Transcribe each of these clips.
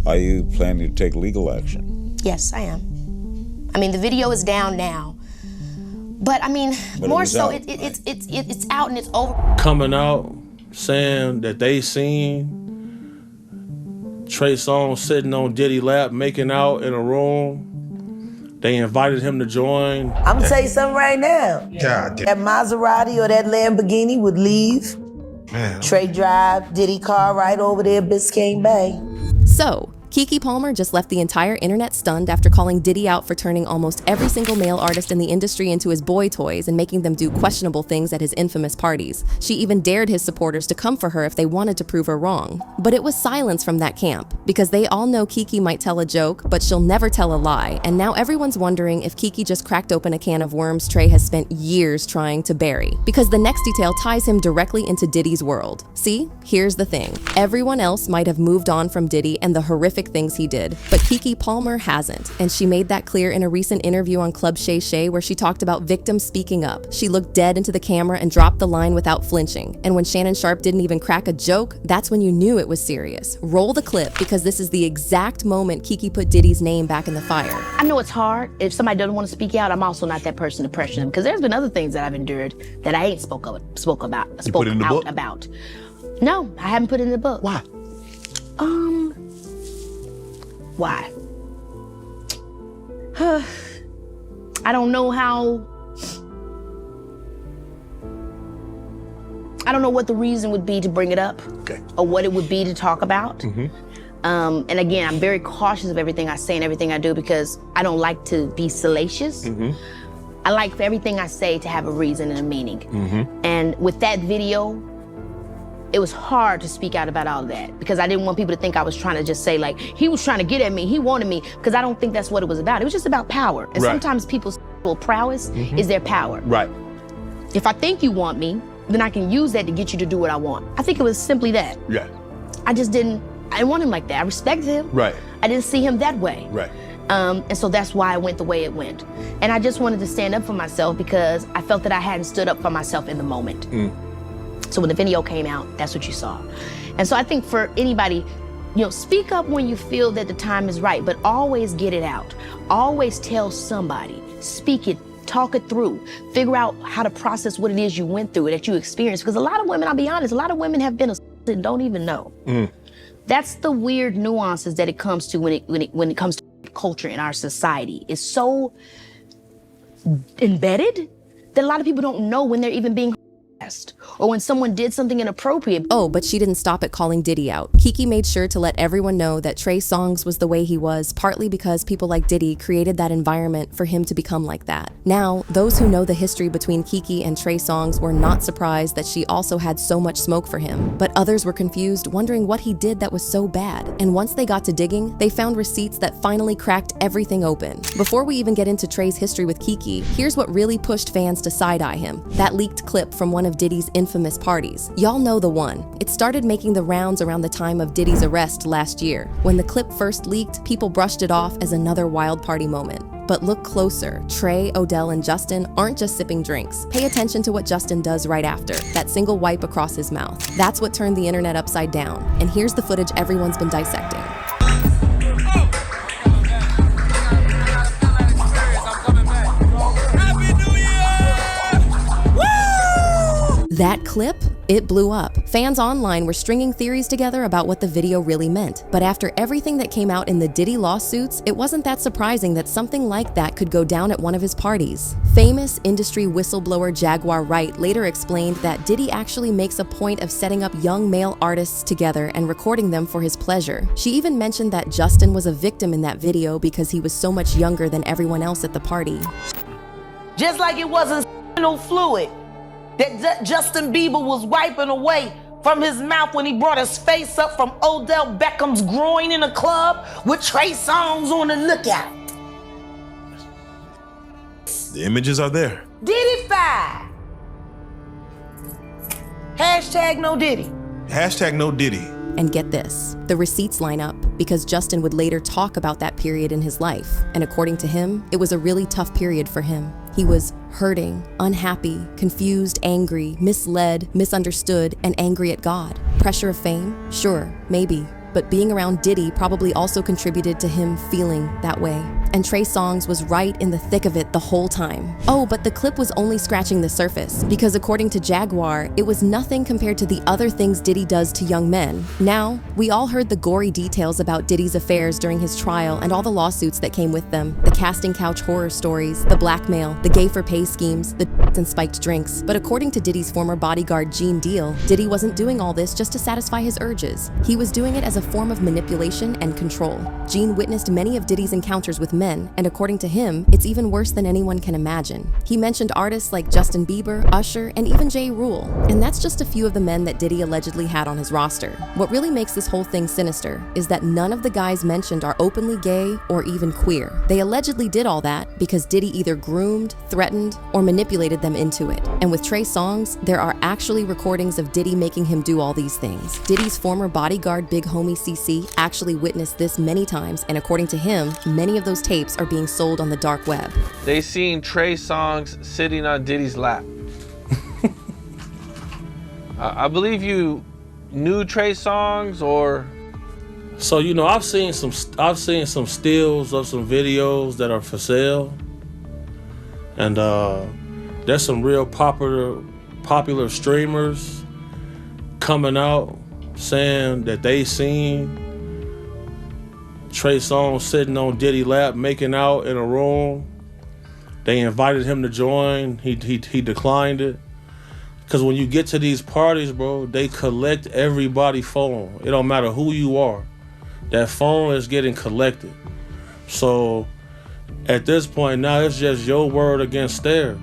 Are you planning to take legal action? Yes, I am. I mean, the video is down now. But I mean, but more so, out, it's out and it's over. Coming out saying that they seen Trey Songz sitting on Diddy's lap, making out in a room. They invited him to join. I'm gonna tell you something right now. God damn. That Maserati or that Lamborghini would leave. Man. Trey drive, Diddy car right over there, Biscayne Bay. So, Keke Palmer just left the entire internet stunned after calling Diddy out for turning almost every single male artist in the industry into his boy toys and making them do questionable things at his infamous parties. She even dared his supporters to come for her if they wanted to prove her wrong. But it was silence from that camp, because they all know Keke might tell a joke, but she'll never tell a lie, and now everyone's wondering if Keke just cracked open a can of worms Trey has spent years trying to bury. Because the next detail ties him directly into Diddy's world. See, here's the thing. Everyone else might have moved on from Diddy and the horrific things he did, but Keke Palmer hasn't, and she made that clear in a recent interview on Club Shay Shay where she talked about victims speaking up. She looked dead into the camera and dropped the line without flinching, and when Shannon Sharp didn't even crack a joke, that's when you knew it was serious. Roll the clip, because this is the exact moment Keke put Diddy's name back in the fire. I know it's hard. If somebody doesn't want to speak out, I'm also not that person to pressure them, because there's been other things that I've endured that I ain't spoke out about. No, I haven't put it in the book. Why? Why? I don't know how. I don't know what the reason would be to bring it up, or what it would be to talk about. And again, I'm very cautious of everything I say and everything I do, because I don't like to be salacious. I like for everything I say to have a reason and a meaning. And with that video, it was hard to speak out about all of that, because I didn't want people to think I was trying to just say, like, he was trying to get at me, he wanted me, because I don't think that's what it was about. It was just about power. And sometimes people's prowess is their power. If I think you want me, then I can use that to get you to do what I want. I think it was simply that. I didn't want him like that. I respected him. I didn't see him that way. And so that's why it went the way it went. And I just wanted to stand up for myself, because I felt that I hadn't stood up for myself in the moment. So when the video came out, that's what you saw. And so I think for anybody, speak up when you feel that the time is right, but always get it out. Always tell somebody, speak it, talk it through, figure out how to process what it is you went through, that you experienced. Because a lot of women, I'll be honest, a lot of women have been and don't even know. That's the weird nuances that it comes to when it comes to culture in our society. It's so embedded that a lot of people don't know when they're even being or when someone did something inappropriate. Oh, but she didn't stop at calling Diddy out. Keke made sure to let everyone know that Trey Songz was the way he was, partly because people like Diddy created that environment for him to become like that. Now, those who know the history between Keke and Trey Songz were not surprised that she also had so much smoke for him, but others were confused, wondering what he did that was so bad. And once they got to digging, they found receipts that finally cracked everything open. Before we even get into Trey's history with Keke, here's what really pushed fans to side-eye him. That leaked clip from one of Diddy's infamous parties. Y'all know the one. It started making the rounds around the time of Diddy's arrest last year. When the clip first leaked, people brushed it off as another wild party moment. But look closer. Trey, Odell, and Justin aren't just sipping drinks. Pay attention to what Justin does right after. That single wipe across his mouth. That's what turned the internet upside down. And here's the footage everyone's been dissecting. That clip, it blew up. Fans online were stringing theories together about what the video really meant. But after everything that came out in the Diddy lawsuits, it wasn't that surprising that something like that could go down at one of his parties. Famous industry whistleblower Jaguar Wright later explained that Diddy actually makes a point of setting up young male artists together and recording them for his pleasure. She even mentioned that Justin was a victim in that video because he was so much younger than everyone else at the party. Just like it wasn't no fluid that Justin Bieber was wiping away from his mouth when he brought his face up from Odell Beckham's groin in a club with Trey Songz on the lookout. The images are there. Diddy-fied. Hashtag no Diddy. Hashtag no Diddy. And get this, the receipts line up because Justin would later talk about that period in his life. And according to him, it was a really tough period for him. He was hurting, unhappy, confused, angry, misled, misunderstood, and angry at God. Pressure of fame? Sure, maybe. but being around Diddy probably also contributed to him feeling that way. And Trey Songz was right in the thick of it the whole time. Oh, but the clip was only scratching the surface, because according to Jaguar, it was nothing compared to the other things Diddy does to young men. Now, we all heard the gory details about Diddy's affairs during his trial and all the lawsuits that came with them, the casting couch horror stories, the blackmail, the gay for pay schemes, the and spiked drinks. But according to Diddy's former bodyguard Gene Deal, Diddy wasn't doing all this just to satisfy his urges. He was doing it as a form of manipulation and control. Gene witnessed many of Diddy's encounters with men, and according to him, it's even worse than anyone can imagine. He mentioned artists like Justin Bieber, Usher, and even J. Rule. And that's just a few of the men that Diddy allegedly had on his roster. What really makes this whole thing sinister is that none of the guys mentioned are openly gay or even queer. They allegedly did all that because Diddy either groomed, threatened, or manipulated them into it. And with Trey Songz, there are actually recordings of Diddy making him do all these things. Diddy's former bodyguard big homie CC actually witnessed this many times, and according to him, many of those tapes are being sold on the dark web. They seen Trey Songz sitting on Diddy's lap. I believe you knew Trey Songz, or? So I've seen some stills of some videos that are for sale, and there's some real popular streamers coming out saying that they seen Trey Songz sitting on Diddy's lap making out in a room. They invited him to join. He declined it. Because when you get to these parties, bro, they collect everybody's phone. It don't matter who you are. That phone is getting collected. So at this point now, it's just your word against theirs.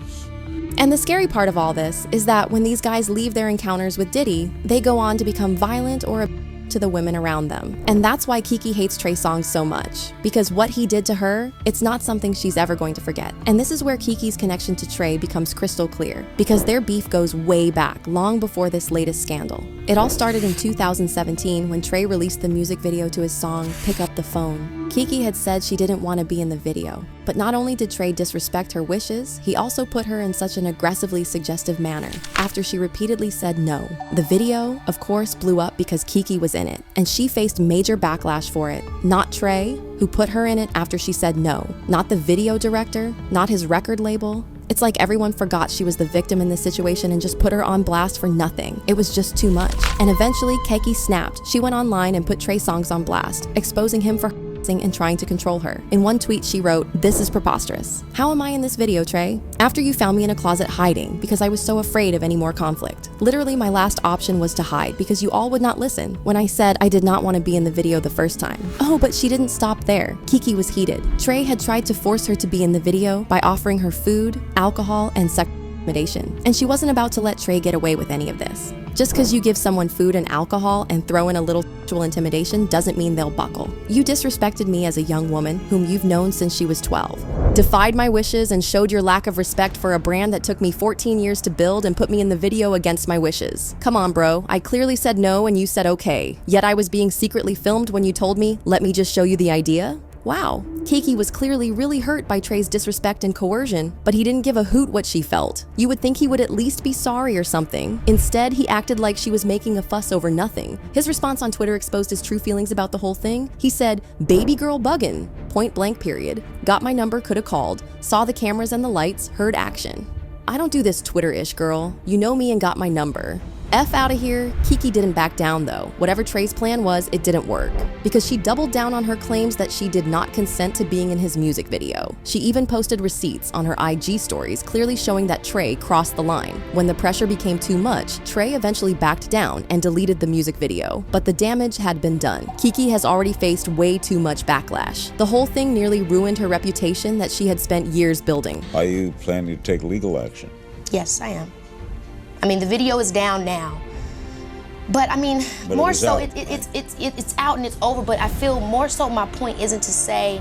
And the scary part of all this is that when these guys leave their encounters with Diddy, they go on to become violent or a to the women around them. And that's why Keke hates Trey Songz so much. Because what he did to her, it's not something she's ever going to forget. And this is where Keke's connection to Trey becomes crystal clear. Because their beef goes way back, long before this latest scandal. It all started in 2017 when Trey released the music video to his song, Pick Up the Phone. Keke had said she didn't want to be in the video. But not only did Trey disrespect her wishes, he also put her in such an aggressively suggestive manner after she repeatedly said no. The video, of course, blew up because Keke was in it, and she faced major backlash for it. Not Trey, who put her in it after she said no. Not the video director, not his record label. It's like everyone forgot she was the victim in this situation and just put her on blast for nothing. It was just too much. And eventually, Keke snapped. She went online and put Trey Songz on blast, exposing him for and trying to control her. In one tweet, she wrote, "This is preposterous. How am I in this video, Trey? After you found me in a closet hiding because I was so afraid of any more conflict. Literally, my last option was to hide because you all would not listen when I said I did not want to be in the video the first time." Oh, but she didn't stop there. Keke was heated. Trey had tried to force her to be in the video by offering her food, alcohol, and sexual intimidation. And she wasn't about to let Trey get away with any of this. Just because you give someone food and alcohol and throw in a little sexual intimidation doesn't mean they'll buckle. You disrespected me as a young woman whom you've known since she was 12. Defied my wishes and showed your lack of respect for a brand that took me 14 years to build and put me in the video against my wishes. Come on, bro. I clearly said no and you said okay. Yet I was being secretly filmed when you told me, let me just show you the idea? Wow. Keke was clearly really hurt by Trey's disrespect and coercion, but he didn't give a hoot what she felt. You would think he would at least be sorry or something. Instead, he acted like she was making a fuss over nothing. His response on Twitter exposed his true feelings about the whole thing. He said, "Baby girl buggin', point blank period. Got my number, coulda called. Saw the cameras and the lights, heard action. I don't do this Twitter-ish, girl. You know me and got my number." F out of here. Keke didn't back down though. Whatever Trey's plan was, it didn't work. Because she doubled down on her claims that she did not consent to being in his music video. She even posted receipts on her IG stories clearly showing that Trey crossed the line. When the pressure became too much, Trey eventually backed down and deleted the music video. But the damage had been done. Keke has already faced way too much backlash. The whole thing nearly ruined her reputation that she had spent years building. Are you planning to take legal action? Yes, I am. I mean, the video is down now. But I mean, But more it was so, out, it's out and it's over. But I feel more so my point isn't to say,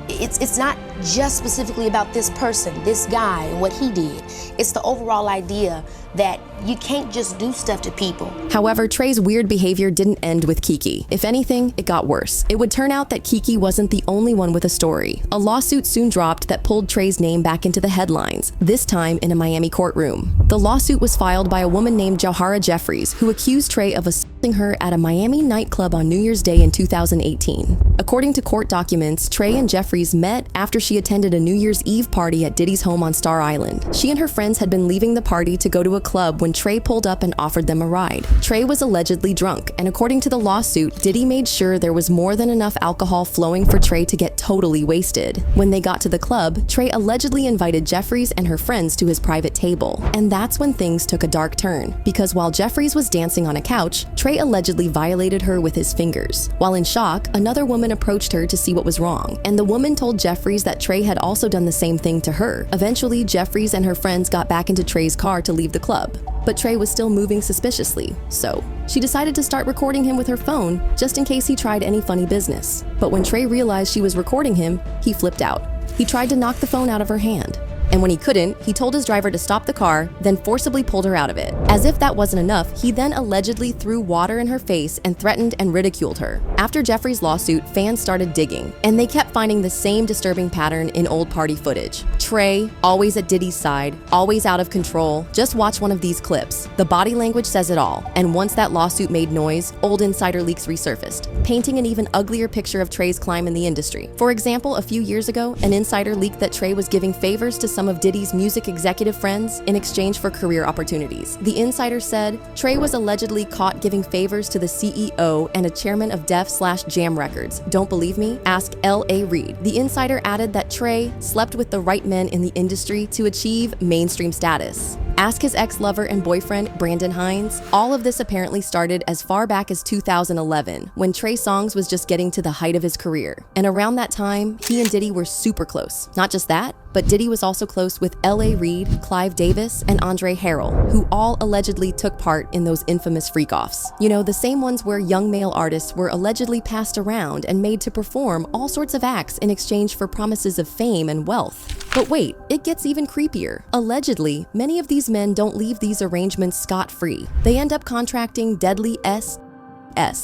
it's not just specifically about this person, this guy, and what he did. It's the overall idea that you can't just do stuff to people. However, Trey's weird behavior didn't end with Keke. If anything, it got worse. It would turn out that Keke wasn't the only one with a story. A lawsuit soon dropped that pulled Trey's name back into the headlines, this time in a Miami courtroom. The lawsuit was filed by a woman named Jahara Jeffries, who accused Trey of assaulting her at a Miami nightclub on New Year's Day in 2018. According to court documents, Trey and Jeffries met after she attended a New Year's Eve party at Diddy's home on Star Island. She and her friends had been leaving the party to go to a club when Trey pulled up and offered them a ride. Trey was allegedly drunk, and according to the lawsuit, Diddy made sure there was more than enough alcohol flowing for Trey to get totally wasted. When they got to the club, Trey allegedly invited Jeffries and her friends to his private table. And that's when things took a dark turn, because while Jeffries was dancing on a couch, Trey allegedly violated her with his fingers. While in shock, another woman approached her to see what was wrong, and the woman told Jeffries that Trey had also done the same thing to her. Eventually, Jeffries and her friends got back into Trey's car to leave the club, but Trey was still moving suspiciously, so she decided to start recording him with her phone just in case he tried any funny business. But when Trey realized she was recording him, he flipped out. He tried to knock the phone out of her hand. And when he couldn't, he told his driver to stop the car, then forcibly pulled her out of it. As if that wasn't enough, he then allegedly threw water in her face and threatened and ridiculed her. After Jeffrey's lawsuit, fans started digging, and they kept finding the same disturbing pattern in old party footage. Trey, always at Diddy's side, always out of control. Just watch one of these clips. The body language says it all, and once that lawsuit made noise, old insider leaks resurfaced, painting an even uglier picture of Trey's climb in the industry. For example, a few years ago, an insider leaked that Trey was giving favors to some of Diddy's music executive friends in exchange for career opportunities. The insider said Trey was allegedly caught giving favors to the CEO and a chairman of Def/Jam Records. Don't believe me? Ask L.A. Reid. The insider added that Trey slept with the right men in the industry to achieve mainstream status. Ask his ex-lover and boyfriend, Brandon Hines. All of this apparently started as far back as 2011, when Trey Songz was just getting to the height of his career. And around that time, he and Diddy were super close. Not just that, but Diddy was also close with L.A. Reid, Clive Davis, and Andre Harrell, who all allegedly took part in those infamous freak-offs. You know, the same ones where young male artists were allegedly passed around and made to perform all sorts of acts in exchange for promises of fame and wealth. But wait, it gets even creepier. Allegedly, many of these men don't leave these arrangements scot-free. They end up contracting deadly S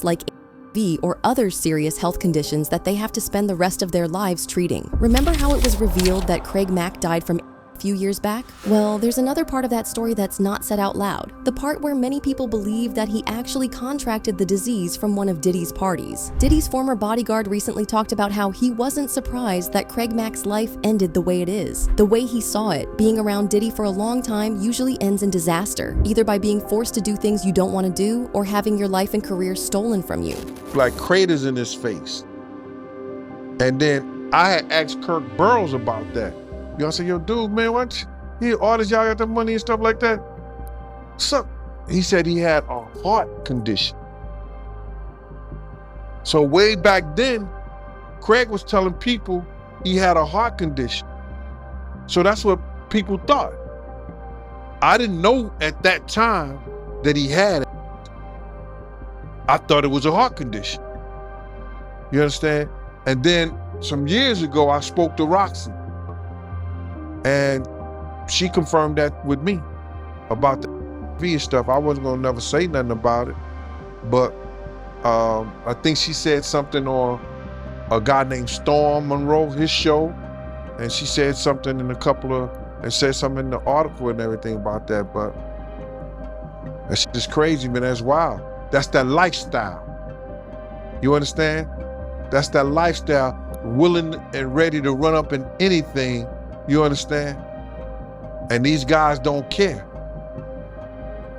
like HIV or other serious health conditions that they have to spend the rest of their lives treating. Remember how it was revealed that Craig Mack died from a few years back? Well, there's another part of that story that's not said out loud. The part where many people believe that he actually contracted the disease from one of Diddy's parties. Diddy's former bodyguard recently talked about how he wasn't surprised that Craig Mack's life ended the way it is. The way he saw it, being around Diddy for a long time usually ends in disaster, either by being forced to do things you don't want to do or having your life and career stolen from you. Like craters in his face. And then I had asked Kirk Burrows about that. Y'all say, yo, dude, man, what? You artists, y'all got the money and stuff like that? So he said he had a heart condition. So way back then, Craig was telling people he had a heart condition. So that's what people thought. I didn't know at that time that he had it. I thought it was a heart condition. You understand? And then some years ago, I spoke to Roxy. And she confirmed that with me about the V stuff. I wasn't gonna never say nothing about it, but I think she said something on a guy named Storm Monroe, his show, and she said something in and said something in the article and everything about that. But that's just crazy, man. That's wild. That's that lifestyle. You understand? That's that lifestyle, willing and ready to run up in anything. You understand? And these guys don't care.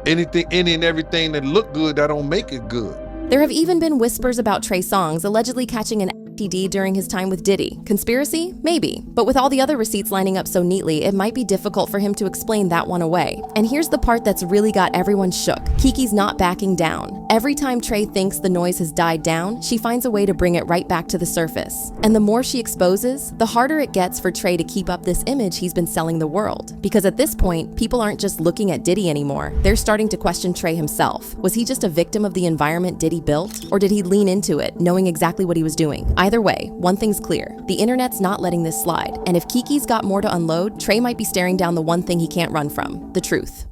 Anything, any and everything that look good, that don't make it good. There have even been whispers about Trey Songz allegedly catching an STD during his time with Diddy. Conspiracy? Maybe. But with all the other receipts lining up so neatly, it might be difficult for him to explain that one away. And here's the part that's really got everyone shook. Keke's not backing down. Every time Trey thinks the noise has died down, she finds a way to bring it right back to the surface. And the more she exposes, the harder it gets for Trey to keep up this image he's been selling the world. Because at this point, people aren't just looking at Diddy anymore. They're starting to question Trey himself. Was he just a victim of the environment Diddy built? Or did he lean into it, knowing exactly what he was doing? I Either way, one thing's clear. The internet's not letting this slide, and if Kiki's got more to unload, Trey might be staring down the one thing he can't run from, the truth.